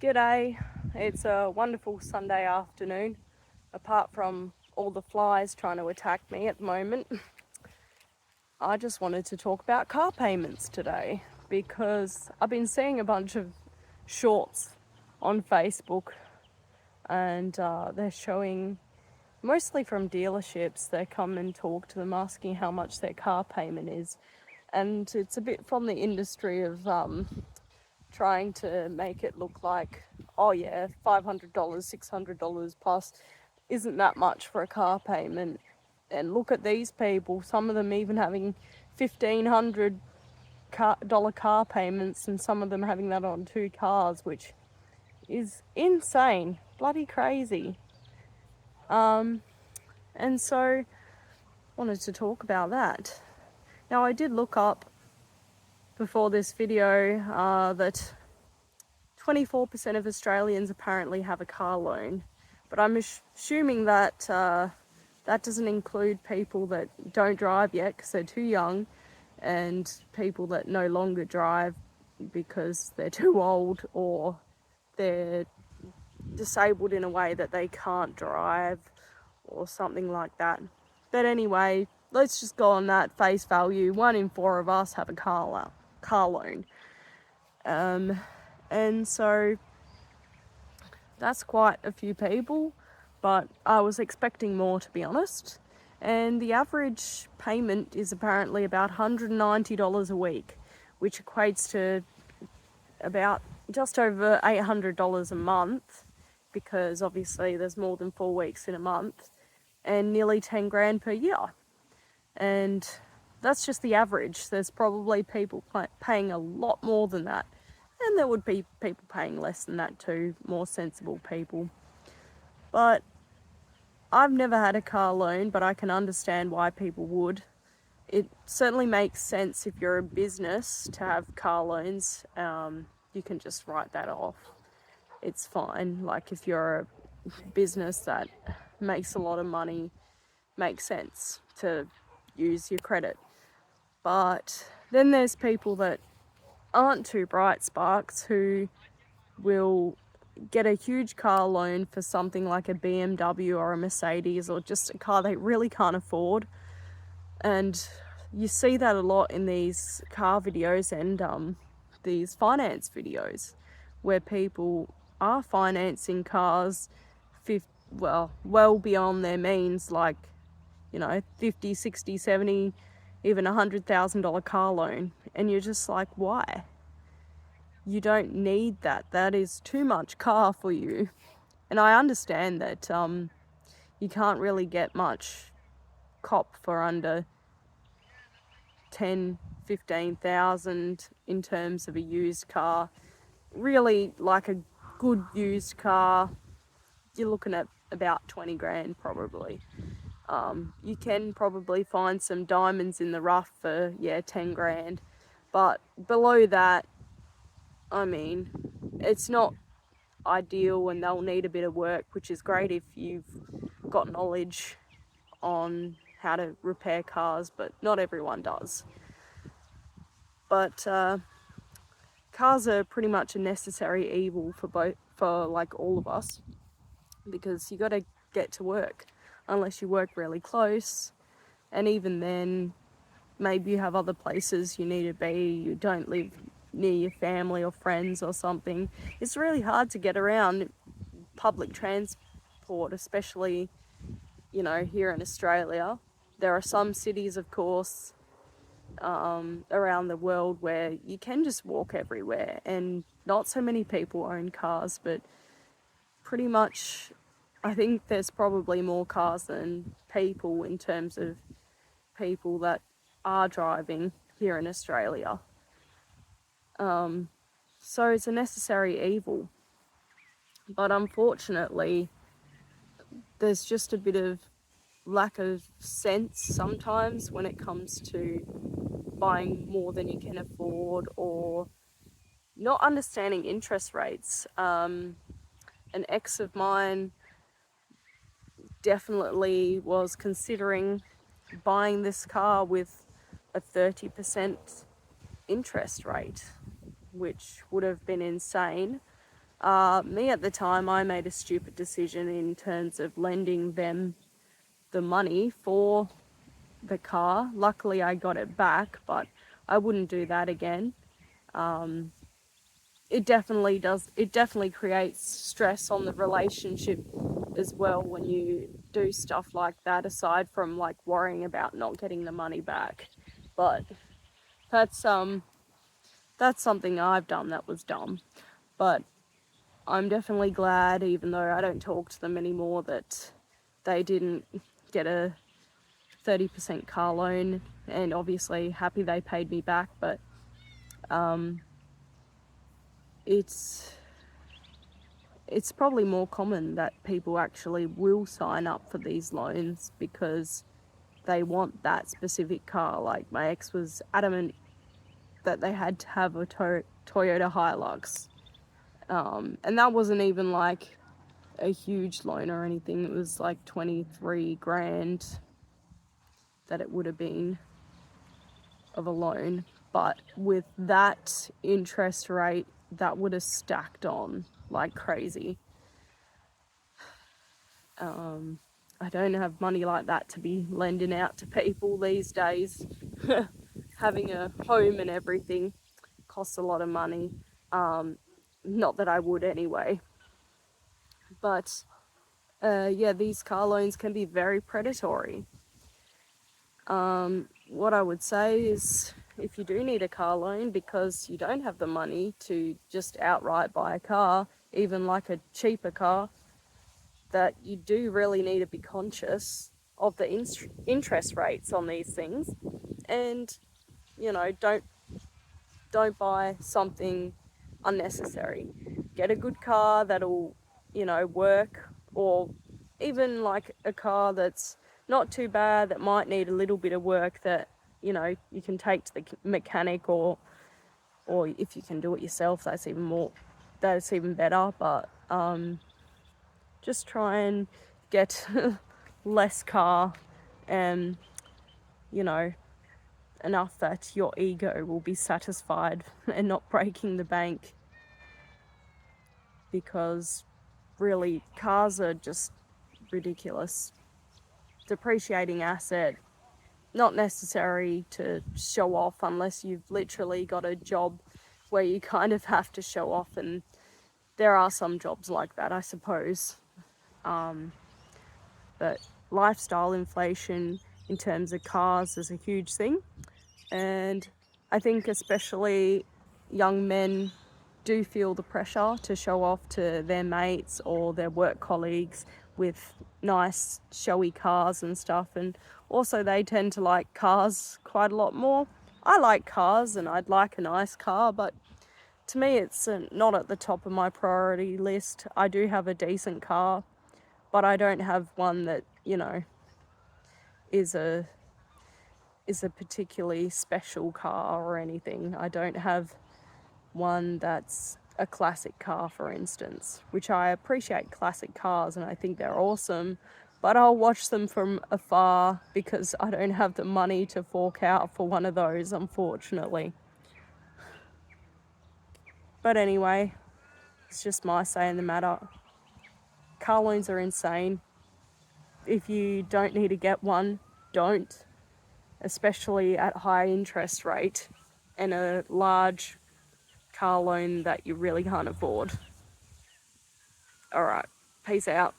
G'day, it's a wonderful Sunday afternoon, apart from all the flies trying to attack me at the moment. I just wanted to talk about car payments today because I've been seeing a bunch of shorts on Facebook and they're showing, mostly from dealerships, they come and talk to them asking how much their car payment is, and it's a bit from the industry of trying to make it look like, oh yeah, $500, $600 plus isn't that much for a car payment. And look at these people, some of them even having $1,500 car payments, and some of them having that on 2 cars, which is insane, bloody crazy. And so wanted to talk about that. Now, I did look up before this video that 24% of Australians apparently have a car loan, but I'm assuming that that doesn't include people that don't drive yet because they're too young, and people that no longer drive because they're too old or they're disabled in a way that they can't drive or something like that. But anyway, let's just go on that face value. 1 in 4 of us have a car loan. And so that's quite a few people, but I was expecting more, to be honest. And the average payment is apparently about $190 a week, which equates to about just over $800 a month, because obviously there's more than 4 weeks in a month, and nearly 10 grand per year. And that's just the average. There's probably people paying a lot more than that. And there would be people paying less than that too, more sensible people. But I've never had a car loan, but I can understand why people would. It certainly makes sense if you're a business to have car loans. You can just write that off. It's fine. Like if you're a business that makes a lot of money, makes sense to use your credit. But then there's people that aren't too bright sparks who will get a huge car loan for something like a BMW or a Mercedes, or just a car they really can't afford. And you see that a lot in these car videos and these finance videos where people are financing cars well beyond their means, like, you know, 50, 60, 70, even $100,000 car loan. And you're just like, why? You don't need that. That is too much car for you. And I understand that you can't really get much cop for under 10, 15,000 in terms of a used car. Really, like a good used car, you're looking at about 20 grand probably. You can probably find some diamonds in the rough for 10 grand, but below that, I mean, it's not ideal, and they'll need a bit of work, which is great if you've got knowledge on how to repair cars, but not everyone does. But cars are pretty much a necessary evil for like all of us, because you got to get to work unless you work really close, and even then maybe you have other places you need to be, you don't live near your family or friends or something. It's really hard to get around public transport, especially, you know, here in Australia. There are some cities, of course, around the world where you can just walk everywhere, and not so many people own cars, but pretty much I think there's probably more cars than people in terms of people that are driving here in Australia. So it's a necessary evil. But unfortunately, there's just a bit of lack of sense sometimes when it comes to buying more than you can afford, or not understanding interest rates. An ex of mine definitely was considering buying this car with a 30% interest rate, which would have been insane. Me at the time, I made a stupid decision in terms of lending them the money for the car. Luckily, I got it back, but I wouldn't do that again. It definitely creates stress on the relationship as well when you do stuff like that, aside from like worrying about not getting the money back. But that's something I've done that was dumb. But I'm definitely glad, even though I don't talk to them anymore, that they didn't get a 30% car loan, and obviously happy they paid me back. But it's probably more common that people actually will sign up for these loans because they want that specific car. Like my ex was adamant that they had to have a Toyota Hilux, and that wasn't even like a huge loan or anything. It was like 23 grand that it would have been of a loan, but with that interest rate, that would have stacked on like crazy. I don't have money like that to be lending out to people these days. Having a home and everything costs a lot of money. Not that I would anyway. But yeah, these car loans can be very predatory. What I would say is, if you do need a car loan because you don't have the money to just outright buy a car, even like a cheaper car, that you do really need to be conscious of the interest rates on these things, and don't buy something unnecessary. Get a good car that'll work, or even like a car that's not too bad, that might need a little bit of work, that you can take to the mechanic, or if you can do it yourself, that's even better. But just try and get less car, and enough that your ego will be satisfied and not breaking the bank, because really cars are just ridiculous. Depreciating asset, not necessary to show off unless you've literally got a job where you kind of have to show off, and there are some jobs like that, I suppose. But lifestyle inflation in terms of cars is a huge thing, and I think especially young men do feel the pressure to show off to their mates or their work colleagues with nice showy cars and stuff, and also they tend to like cars quite a lot more. I like cars and I'd like a nice car, but to me it's not at the top of my priority list. I do have a decent car, but I don't have one that is a particularly special car or anything. I don't have one that's a classic car, for instance, which I appreciate classic cars and I think they're awesome, but I'll watch them from afar because I don't have the money to fork out for one of those, unfortunately. But anyway, it's just my say in the matter. Car loans are insane. If you don't need to get one, don't, especially at high interest rate and a large car loan that you really can't afford. All right, peace out.